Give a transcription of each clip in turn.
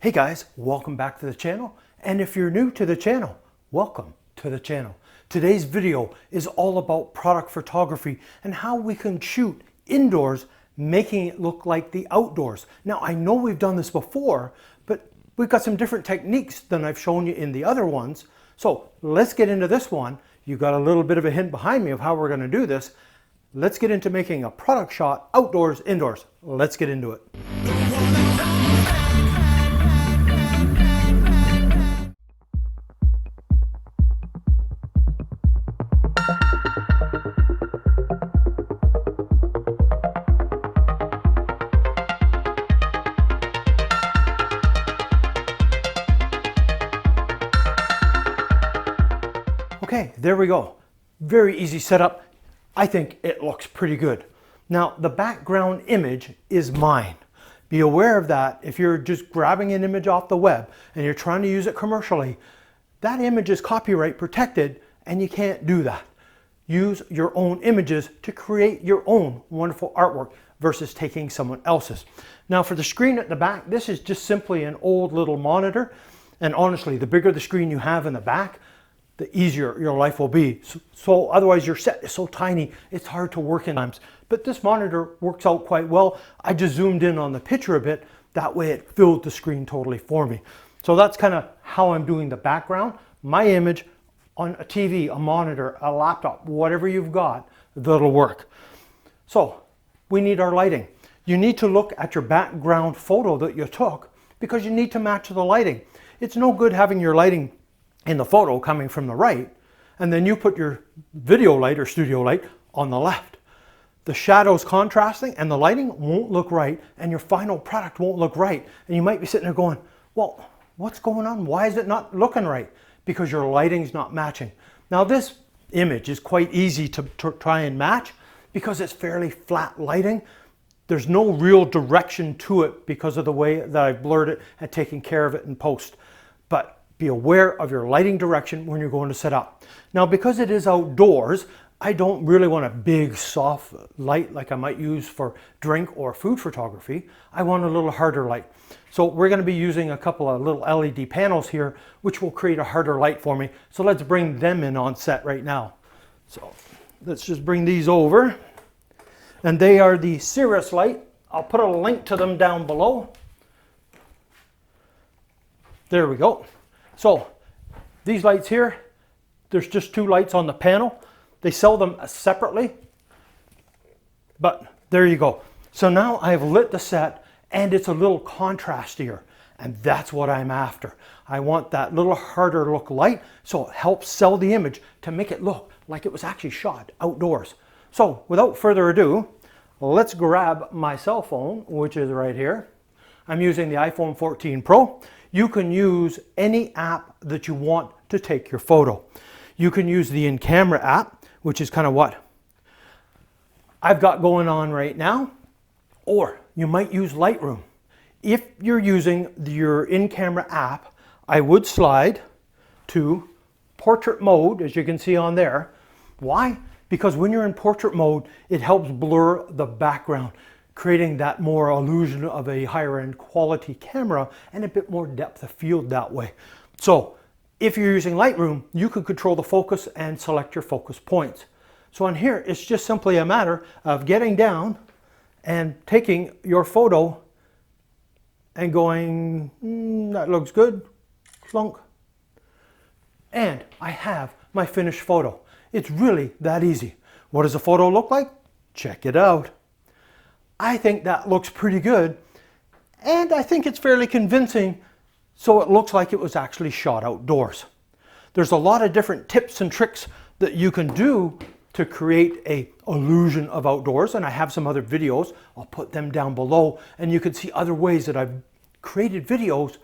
Hey guys, welcome back to the channel. And if you're new to the channel, welcome to the channel. Today's video is all about product photography and how we can shoot indoors, making it look like the outdoors. Now, I know we've done this before, but we've got some different techniques than I've shown you in the other ones. So let's get into this one. You got a little bit of a hint behind me of how we're going to do this. Let's get into making a product shot outdoors, indoors. Let's get into it. Okay, there we go. Very easy setup. I think it looks pretty good. Now, the background image is mine. Be aware of that. If you're just grabbing an image off the web and you're trying to use it commercially, that image is copyright protected and you can't do that. Use your own images to create your own wonderful artwork versus taking someone else's. Now, for the screen at the back, this is just simply an old little monitor. And honestly, the bigger the screen you have in the back, the easier your life will be. So otherwise your set is so tiny, it's hard to work in times. But this monitor works out quite well. I just zoomed in on the picture a bit. That way it filled the screen totally for me. So that's kind of how I'm doing the background. My image on a TV, a monitor, a laptop, whatever you've got, that'll work. So we need our lighting. You need to look at your background photo that you took because you need to match the lighting. It's no good having your lighting in the photo coming from the right, and then you put your video light or studio light on the left. The shadows contrasting and the lighting won't look right, and your final product won't look right. And you might be sitting there going, well, what's going on? Why is it not looking right? Because your lighting's not matching. Now, this image is quite easy to try and match because it's fairly flat lighting. There's no real direction to it because of the way that I've blurred it and taken care of it in post. But be aware of your lighting direction when you're going to set up. Now, because it is outdoors, I don't really want a big soft light like I might use for drink or food photography. I want a little harder light. So we're going to be using a couple of little LED panels here, which will create a harder light for me. So let's bring them in on set right now. So let's just bring these over. And they are the Cirrus light. I'll put a link to them down below. There we go. So these lights here, there's just two lights on the panel. They sell them separately, but there you go. So now I've lit the set and it's a little contrastier, and that's what I'm after. I want that little harder look light so it helps sell the image to make it look like it was actually shot outdoors. So without further ado, let's grab my cell phone, which is right here. I'm using the iPhone 14 Pro. You can use any app that you want to take your photo. You can use the in-camera app, which is kind of what I've got going on right now, or you might use Lightroom. If you're using your in-camera app, I would slide to portrait mode, as you can see on there. Why? Because when you're in portrait mode, it helps blur the background, creating that more illusion of a higher end quality camera and a bit more depth of field that way. So if you're using Lightroom, you can control the focus and select your focus points. So on here, it's just simply a matter of getting down and taking your photo and going, that looks good, clunk. And I have my finished photo. It's really that easy. What does a photo look like? Check it out. I think that looks pretty good, and I think it's fairly convincing, so it looks like it was actually shot outdoors. There's a lot of different tips and tricks that you can do to create an illusion of outdoors, and I have some other videos. I'll put them down below, and you can see other ways that I've created photos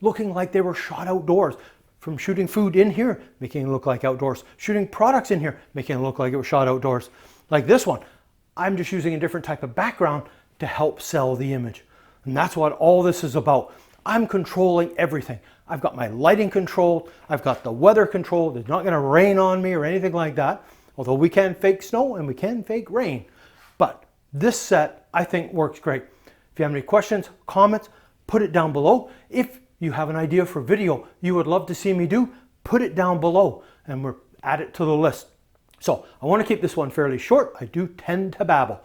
looking like they were shot outdoors. From shooting food in here, making it look like outdoors. Shooting products in here, making it look like it was shot outdoors. Like this one. I'm just using a different type of background to help sell the image. And that's what all this is about. I'm controlling everything. I've got my lighting controlled. I've got the weather controlled. It's not going to rain on me or anything like that. Although we can fake snow and we can fake rain. But this set, I think, works great. If you have any questions, comments, put it down below. If you have an idea for video you would love to see me do, put it down below and we'll add it to the list. So I want to keep this one fairly short. I do tend to babble.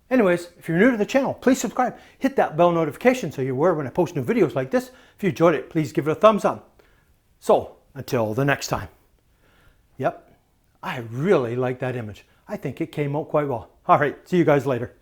Anyways, if you're new to the channel, please subscribe. Hit that bell notification so you're aware when I post new videos like this. If you enjoyed it, please give it a thumbs up. So until the next time. Yep, I really like that image. I think it came out quite well. All right, see you guys later.